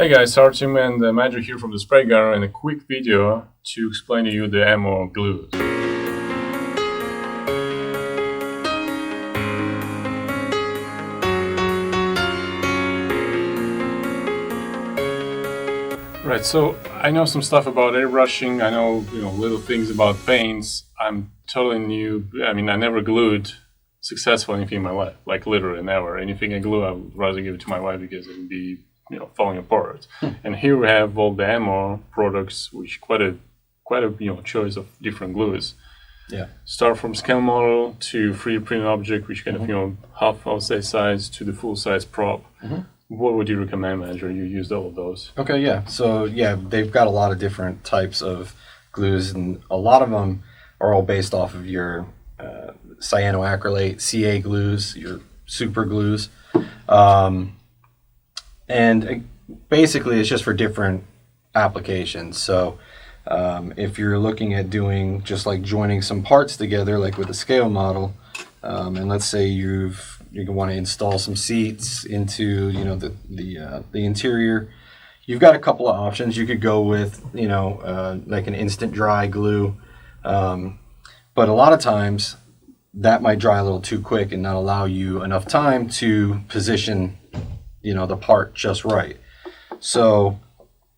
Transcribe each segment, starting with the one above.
Hey guys, Artem and Magic here from the Spray Gunner, and a quick video to explain to you the ammo glues. Right, so I know some stuff about airbrushing. I know little things about paints. I'm totally new. I mean, I never glued successfully anything in my life, like literally never. Anything I glue, I would rather give it to my wife because it would be falling apart. And here we have all the ammo products, which quite a choice of different glues. Yeah. Start from scale model to 3D printed object, which kind of half outside size to the full size prop. What would you recommend, Andrew? You used all of those. Okay, yeah. So yeah, they've got a lot of different types of glues, and a lot of them are all based off of your cyanoacrylate, CA glues, your super glues. And basically it's just for different applications. So if you're looking at doing just like joining some parts together, like with a scale model, and let's say you want to install some seats into the interior, you've got a couple of options. You could go with like an instant dry glue, but a lot of times that might dry a little too quick and not allow you enough time to position the part just right. So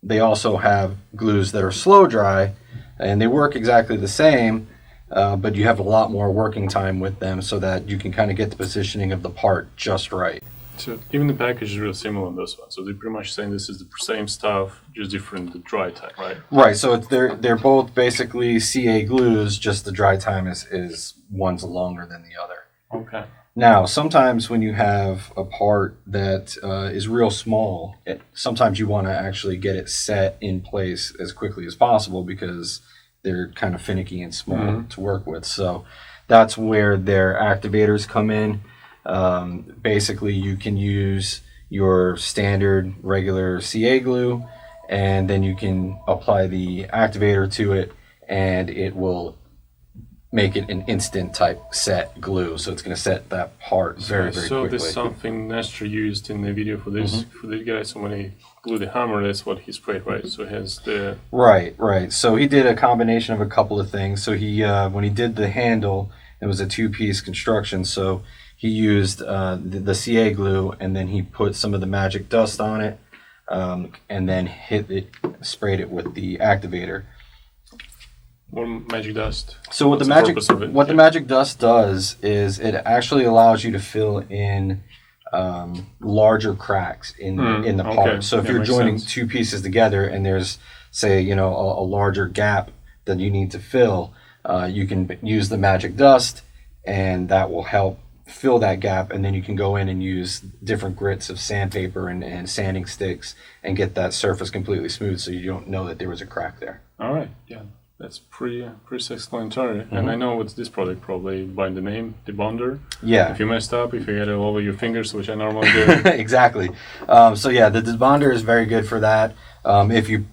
they also have glues that are slow dry, and they work exactly the same, but you have a lot more working time with them so that you can kind of get the positioning of the part just right. So even the package is real similar on this one. So they're pretty much saying this is the same stuff, just different the dry time, right? Right. So they're both basically CA glues, just the dry time is one's longer than the other. Okay. Now, sometimes when you have a part that is real small, sometimes you want to actually get it set in place as quickly as possible because they're kind of finicky and small to work with. So that's where their activators come in. Basically, you can use your standard regular CA glue, and then you can apply the activator to it, and it will make it an instant type set glue. So it's going to set that part very quickly. So this is something Nestor used in the video for this for the guy. So when he glued the hammer, that's what he sprayed, right? So it has the right. So he did a combination of a couple of things. So he when he did the handle, it was a two-piece construction. So he used the CA glue, and then he put some of the magic dust on it, and then sprayed it with the activator. What magic dust? So what the magic dust does is it actually allows you to fill in larger cracks in the part. Okay. So if you're joining two pieces together and there's, say, a larger gap that you need to fill, you can use the magic dust, and that will help fill that gap, and then you can go in and use different grits of sandpaper and sanding sticks and get that surface completely smooth so you don't know that there was a crack there. All right, yeah. That's pretty self-explanatory. And I know what's this product, probably by the name, Debonder. Yeah. If you messed up, if you get it all over your fingers, which I normally do. Exactly. So yeah, the Debonder is very good for that. If you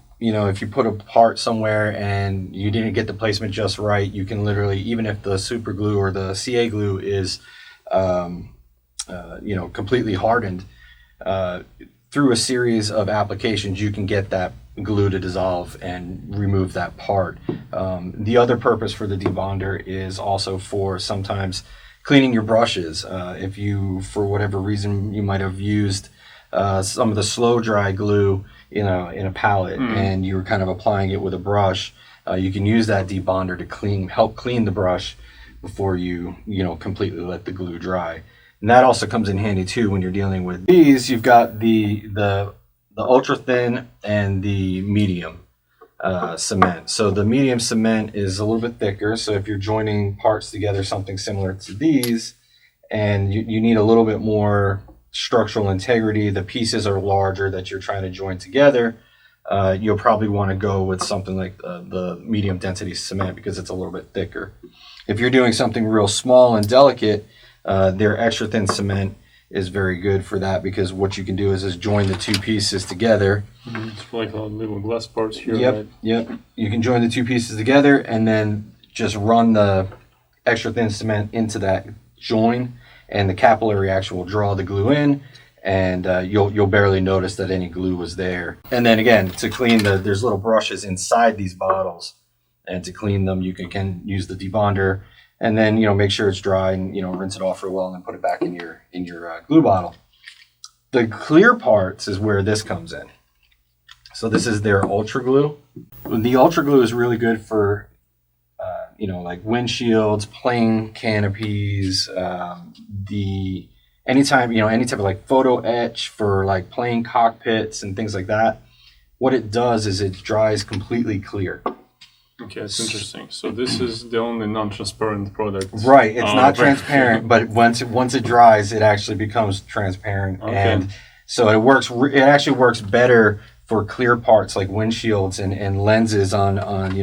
put a part somewhere and you didn't get the placement just right, you can literally, even if the super glue or the CA glue is, completely hardened, through a series of applications, you can get that glue to dissolve and remove that part. The other purpose for the Debonder is also for sometimes cleaning your brushes. If you, for whatever reason, you might have used some of the slow dry glue in a palette and you were kind of applying it with a brush, you can use that Debonder to help clean the brush before you completely let the glue dry. And that also comes in handy too when you're dealing with these. You've got the ultra thin and the medium cement. So the medium cement is a little bit thicker. So if you're joining parts together, something similar to these, and you need a little bit more structural integrity, the pieces are larger that you're trying to join together, you'll probably want to go with something like the medium density cement because it's a little bit thicker. If you're doing something real small and delicate, their extra thin cement is very good for that because what you can do is join the two pieces together. It's like little glass parts here. Yep, right? yep. You can join the two pieces together and then just run the extra thin cement into that join, and the capillary action will draw the glue in, and you'll barely notice that any glue was there. And then again, to clean there's little brushes inside these bottles, and to clean them, you can use the debonder, and then make sure it's dry, and rinse it off real well, and then put it back in your glue bottle. The clear parts is where this comes in. So this is their Ultra Glue. The Ultra Glue is really good for like windshields, plane canopies, any type of like photo etch for like plane cockpits and things like that. What it does is it dries completely clear. Okay, that's interesting. So this is the only non-transparent product. Right, it's not transparent, but once it dries, it actually becomes transparent. Okay. And so it actually works better for clear parts like windshields and lenses on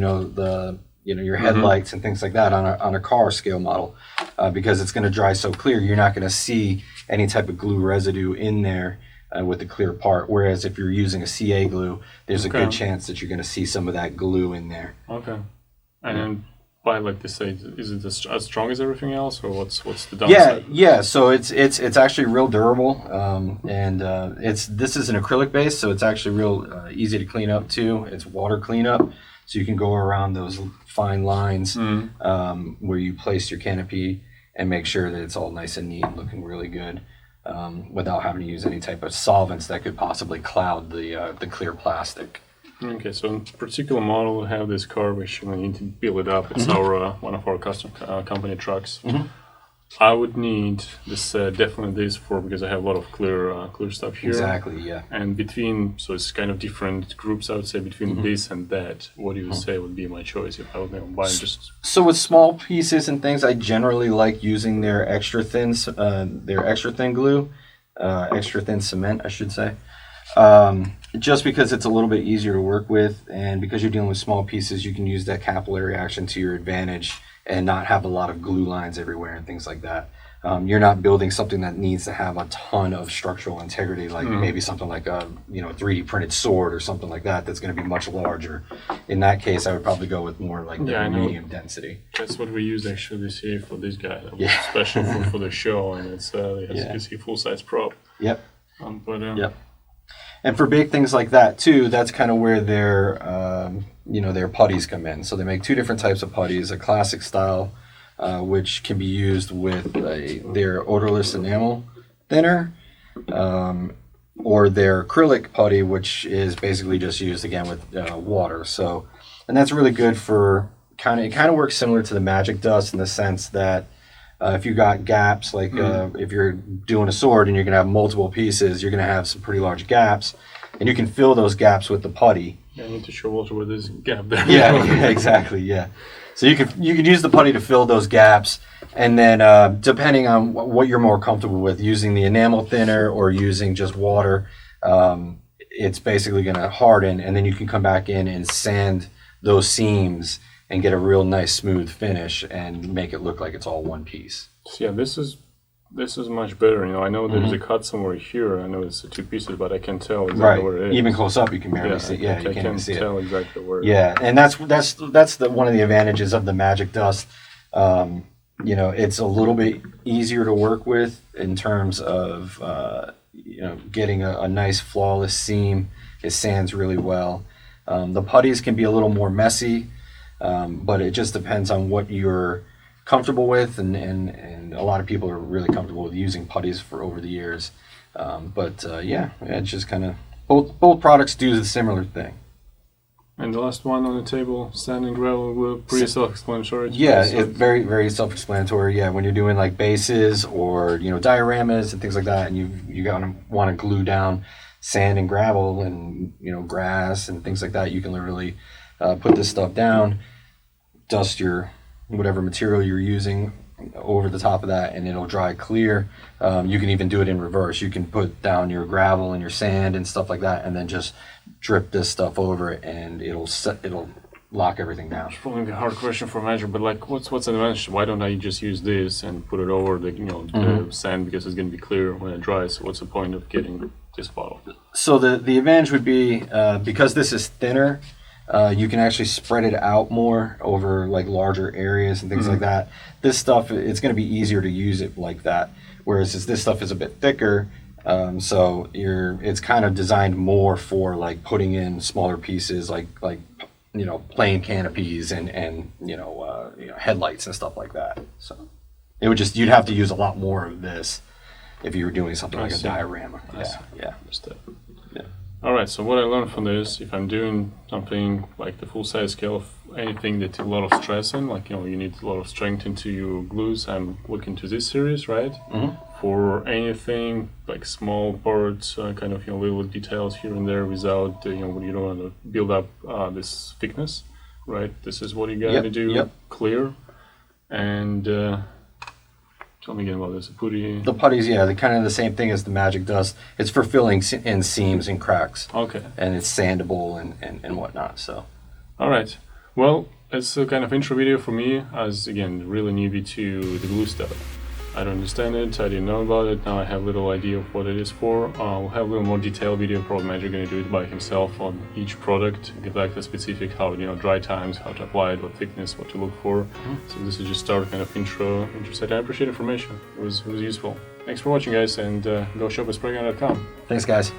your headlights and things like that on a car scale model, because it's going to dry so clear, you're not going to see any type of glue residue in there with the clear part. Whereas if you're using a CA glue, there's a good chance that you're going to see some of that glue in there. Okay. And then by like they say, is it as strong as everything else, or what's the downside? Yeah. So it's actually real durable, and this is an acrylic base, so it's actually real easy to clean up too. It's water cleanup, so you can go around those fine lines where you place your canopy and make sure that it's all nice and neat and looking really good, without having to use any type of solvents that could possibly cloud the clear plastic. Okay, so in particular model, we have this car, which we need to build it up. It's our one of our custom company trucks. I would need this definitely this because I have a lot of clear stuff here. Exactly, yeah. And so it's kind of different groups. I would say between this and that. What do you say would be my choice if I would buy just? So with small pieces and things, I generally like using their extra thin glue, extra thin cement, I should say. Just because it's a little bit easier to work with, and because you're dealing with small pieces, you can use that capillary action to your advantage and not have a lot of glue lines everywhere and things like that. You're not building something that needs to have a ton of structural integrity, like maybe something like a 3D printed sword or something like that that's going to be much larger. In that case, I would probably go with more like the medium density. That's what we use actually this year for this guy. That was special for the show, and it's you can see full size prop. Yep. Yep. And for big things like that too, that's kind of where their putties come in. So they make two different types of putties: a classic style, which can be used with their odorless enamel thinner, or their acrylic putty, which is basically just used again with water. So, and that's really good for it kind of works similar to the Magic Dust in the sense that if you got gaps, like if you're doing a sword and you're going to have multiple pieces, you're going to have some pretty large gaps, and you can fill those gaps with the putty. Yeah, I need to show Walter where there's a gap there. Yeah, exactly, yeah. So you can use the putty to fill those gaps, and then depending on what you're more comfortable with, using the enamel thinner or using just water, it's basically going to harden, and then you can come back in and sand those seams and get a real nice smooth finish and make it look like it's all one piece. So yeah, this is much better. I know there's a cut somewhere here. I know it's two pieces, but I can tell exactly where it is. Even close up, you can barely see. Yeah, you can't even see it. I can tell exactly where. Yeah, and that's one of the advantages of the Magic Dust. It's a little bit easier to work with in terms of getting a nice flawless seam. It sands really well. The putties can be a little more messy. But it just depends on what you're comfortable with, and a lot of people are really comfortable with using putties for over the years. It's just kind of both products do the similar thing. And the last one on the table, sand and gravel, pretty self-explanatory. Yeah, it's very, very self-explanatory. Yeah, when you're doing like bases or dioramas and things like that, and you want to glue down sand and gravel and grass and things like that, you can literally put this stuff down, dust your whatever material you're using over the top of that, and it'll dry clear. You can even do it in reverse. You can put down your gravel and your sand and stuff like that, and then just drip this stuff over it, and it'll lock everything down. It's probably a hard question for a manager, but like, what's the advantage? Why don't I just use this and put it over the sand, because it's going to be clear when it dries? So what's the point of getting this bottle? So the advantage would be because this is thinner. You can actually spread it out more over like larger areas and things like that. This stuff, it's going to be easier to use it like that. Whereas this stuff is a bit thicker, So it's kind of designed more for like putting in smaller pieces, like plain canopies and headlights and stuff like that. So you'd have to use a lot more of this if you were doing something like a diorama. Yeah. Understood. Yeah. All right. So what I learned from this, if I'm doing something like the full size scale of anything that took a lot of stress in, like you need a lot of strength into your glues, I'm looking to this series, right? Mm-hmm. For anything like small parts, kind of little details here and there, without you don't want to build up this thickness, right? This is what you got to do. Yep. Clear. And tell me again about this. Putty. The putties, yeah, they're kind of the same thing as the Magic Dust. It's for filling in seams and cracks. Okay. And it's sandable and whatnot. So. All right. Well, it's a kind of intro video for me, as again, really newbie to the glue stuff. I don't understand it, I didn't know about it, now I have a little idea of what it is for. We'll have a little more detailed video, probably Magic going to do it by himself on each product, get back to specific how, dry times, how to apply it, what thickness, what to look for. Mm-hmm. So this is just start kind of intro set. I appreciate information, it was useful. Thanks for watching guys, and go shop at Spraygun.com. Thanks guys.